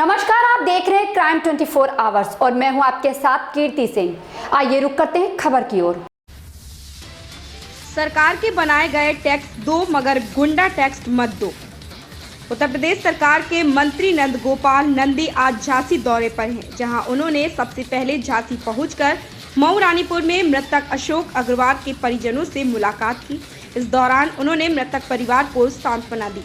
नमस्कार, आप देख रहे हैं क्राइम 24 आवर्स और मैं हूं आपके साथ कीर्ति सिंह। आइए रुक करते हैं खबर की ओर। सरकार के बनाए गए टैक्स दो मगर गुंडा टैक्स मत दो। उत्तर प्रदेश सरकार के मंत्री नंद गोपाल नंदी आज झांसी दौरे पर हैं, जहां उन्होंने सबसे पहले झांसी पहुंचकर मऊ रानीपुर में मृतक अशोक अग्रवाल के परिजनों से मुलाकात की। इस दौरान उन्होंने मृतक परिवार को सांत्वना दी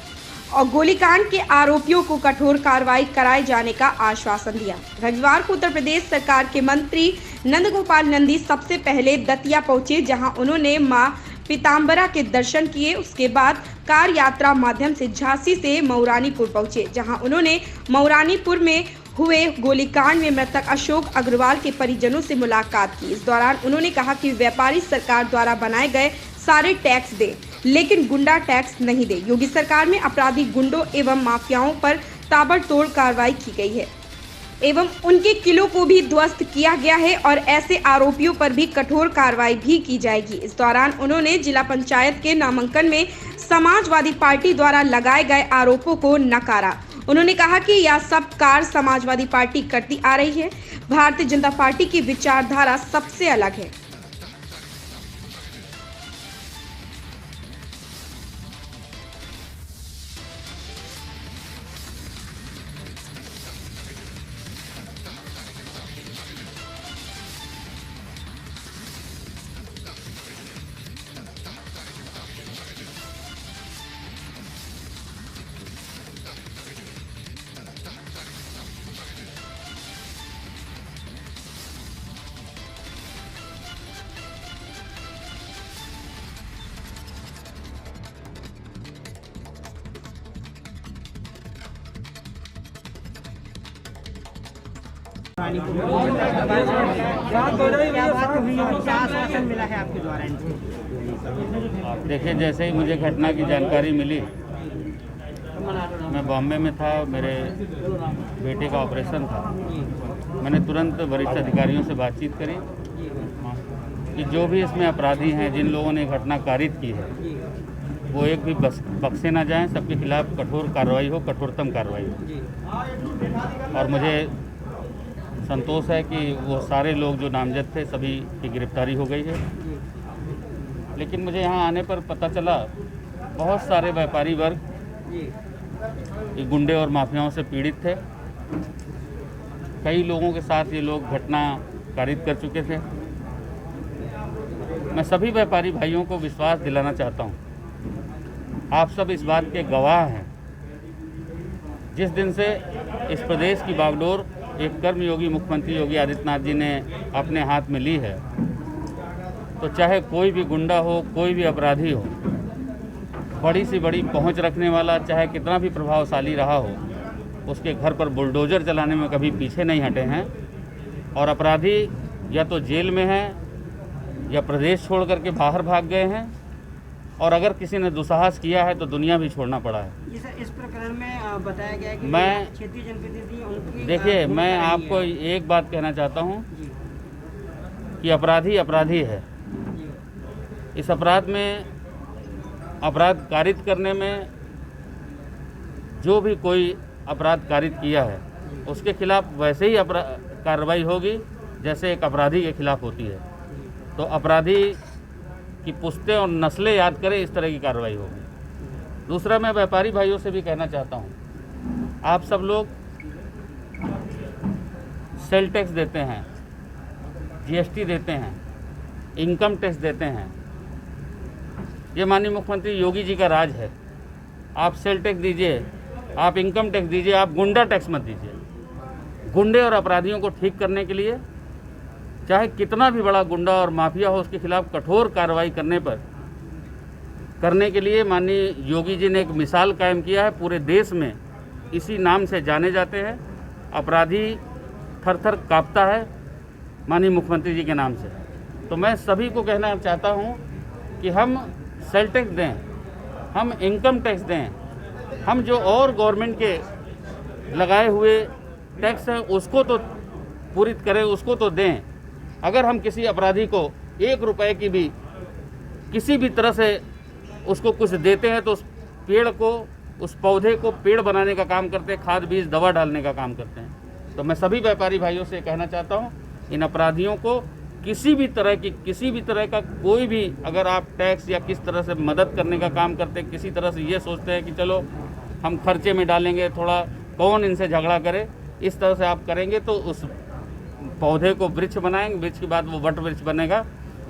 और गोलीकांड के आरोपियों को कठोर कार्रवाई कराए जाने का आश्वासन दिया। रविवार को उत्तर प्रदेश सरकार के मंत्री नंद गोपाल नंदी सबसे पहले दतिया पहुंचे, जहां उन्होंने मां पीताम्बरा के दर्शन किए। उसके बाद कार यात्रा माध्यम से झांसी से मऊ रानीपुर पहुंचे, जहां उन्होंने मऊ रानीपुर में हुए गोलीकांड में मृतक अशोक अग्रवाल के परिजनों से मुलाकात की। इस दौरान उन्होंने कहा कि व्यापारी सरकार द्वारा बनाए गए सारे टैक्स दे, लेकिन गुंडा टैक्स नहीं दे। योगी सरकार में अपराधी गुंडों एवं माफियाओं पर ताबड़तोड़ कार्रवाई की गई है एवं उनके किलों को भी ध्वस्त किया गया है और ऐसे आरोपियों पर भी कठोर कार्रवाई भी की जाएगी। इस दौरान उन्होंने जिला पंचायत के नामांकन में समाजवादी पार्टी द्वारा लगाए गए आरोपों को नकारा। उन्होंने कहा कि यह सब कार्य समाजवादी पार्टी करती आ रही है। भारतीय जनता पार्टी की विचारधारा सबसे अलग है। देखिए, जैसे ही मुझे घटना की जानकारी मिली, मैं बॉम्बे में था, मेरे बेटे का ऑपरेशन था। मैंने तुरंत वरिष्ठ अधिकारियों से बातचीत करी कि जो भी इसमें अपराधी हैं, जिन लोगों ने घटना कारित की है, वो एक भी बख्शे ना जाएं। सबके खिलाफ कठोर कार्रवाई हो, कठोरतम कार्रवाई हो। और मुझे संतोष है कि वो सारे लोग जो नामजद थे, सभी की गिरफ्तारी हो गई है। लेकिन मुझे यहाँ आने पर पता चला बहुत सारे व्यापारी वर्ग ये गुंडे और माफियाओं से पीड़ित थे। कई लोगों के साथ ये लोग घटना कारित कर चुके थे। मैं सभी व्यापारी भाइयों को विश्वास दिलाना चाहता हूँ, आप सब इस बात के गवाह हैं। जिस दिन से इस प्रदेश की बागडोर एक कर्मयोगी मुख्यमंत्री योगी आदित्यनाथ जी ने अपने हाथ में ली है, तो चाहे कोई भी गुंडा हो, कोई भी अपराधी हो, बड़ी से बड़ी पहुंच रखने वाला चाहे कितना भी प्रभावशाली रहा हो, उसके घर पर बुलडोजर चलाने में कभी पीछे नहीं हटे हैं। और अपराधी या तो जेल में हैं या प्रदेश छोड़ करके बाहर भाग गए हैं, और अगर किसी ने दुस्साहस किया है तो दुनिया भी छोड़ना पड़ा है। इस प्रकरण में बताया गया है कि मैं क्षेत्रीय जनप्रतिनिधि उनकी देखिए, मैं आपको एक बात कहना चाहता हूं कि अपराधी अपराधी है। इस अपराध में, अपराध कारित करने में, जो भी कोई अपराध कारित किया है उसके खिलाफ वैसे ही कार्रवाई होगी जैसे एक अपराधी के खिलाफ होती है। तो अपराधी की पुश्तें और नस्लें याद करें, इस तरह की कार्रवाई होगी। दूसरा, मैं व्यापारी भाइयों से भी कहना चाहता हूँ, आप सब लोग सेल टैक्स देते हैं, जीएसटी देते हैं, इनकम टैक्स देते हैं। ये माननीय मुख्यमंत्री योगी जी का राज है। आप सेल टैक्स दीजिए, आप इनकम टैक्स दीजिए, आप गुंडा टैक्स मत दीजिए। गुंडे और अपराधियों को ठीक करने के लिए चाहे कितना भी बड़ा गुंडा और माफिया हो, उसके खिलाफ कठोर कार्रवाई करने के लिए माननीय योगी जी ने एक मिसाल कायम किया है। पूरे देश में इसी नाम से जाने जाते हैं। अपराधी थर थर कांपता है माननीय मुख्यमंत्री जी के नाम से। तो मैं सभी को कहना चाहता हूं कि हम सेल टैक्स दें, हम इनकम टैक्स दें, हम जो और गवर्नमेंट के लगाए हुए टैक्स हैं उसको तो पूरित करें, उसको तो दें। अगर हम किसी अपराधी को 1 रुपए की भी किसी भी तरह से उसको कुछ देते हैं तो उस पेड़ को उस पौधे को पेड़ बनाने का काम करते हैं, खाद बीज दवा डालने का काम करते हैं। तो मैं सभी व्यापारी भाइयों से कहना चाहता हूँ, इन अपराधियों को किसी भी तरह का कोई भी, अगर आप टैक्स या किस तरह से मदद करने का काम करते हैं, किसी तरह से ये सोचते हैं कि चलो हम खर्चे में डालेंगे, थोड़ा कौन इनसे झगड़ा करे, इस तरह से आप करेंगे तो उस पौधे को वृक्ष बनाएंगे, वृक्ष के बाद वो वट वृक्ष बनेगा।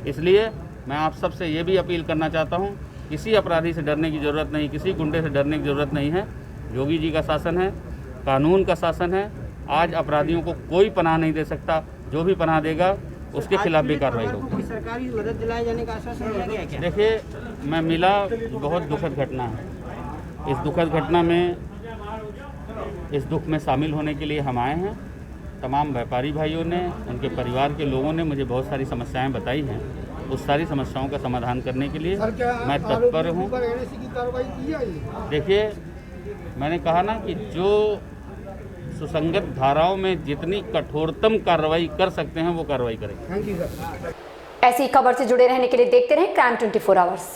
इसलिए मैं आप सबसे ये भी अपील करना चाहता हूँ, किसी अपराधी से डरने की ज़रूरत नहीं, किसी गुंडे से डरने की ज़रूरत नहीं है। योगी जी का शासन है, कानून का शासन है। आज अपराधियों को कोई पनाह नहीं दे सकता, जो भी पनाह देगा उसके खिलाफ भी कार्रवाई होगी। सरकारी मदद दिलाए जाने का आश्वासन दिया गया क्या? देखिए, मैं मिला, बहुत दुखद घटना है। इस दुखद घटना में, इस दुख में शामिल होने के लिए हम आए हैं। तमाम व्यापारी भाइयों ने, उनके परिवार के लोगों ने मुझे बहुत सारी समस्याएं बताई हैं। उस सारी समस्याओं का समाधान करने के लिए मैं तत्पर हूँ। देखिए, मैंने कहा ना कि जो सुसंगत धाराओं में जितनी कठोरतम कार्रवाई कर सकते हैं वो कार्रवाई करेंगे। ऐसी खबर से जुड़े रहने के लिए देखते रहें क्राइम 24 आवर्स।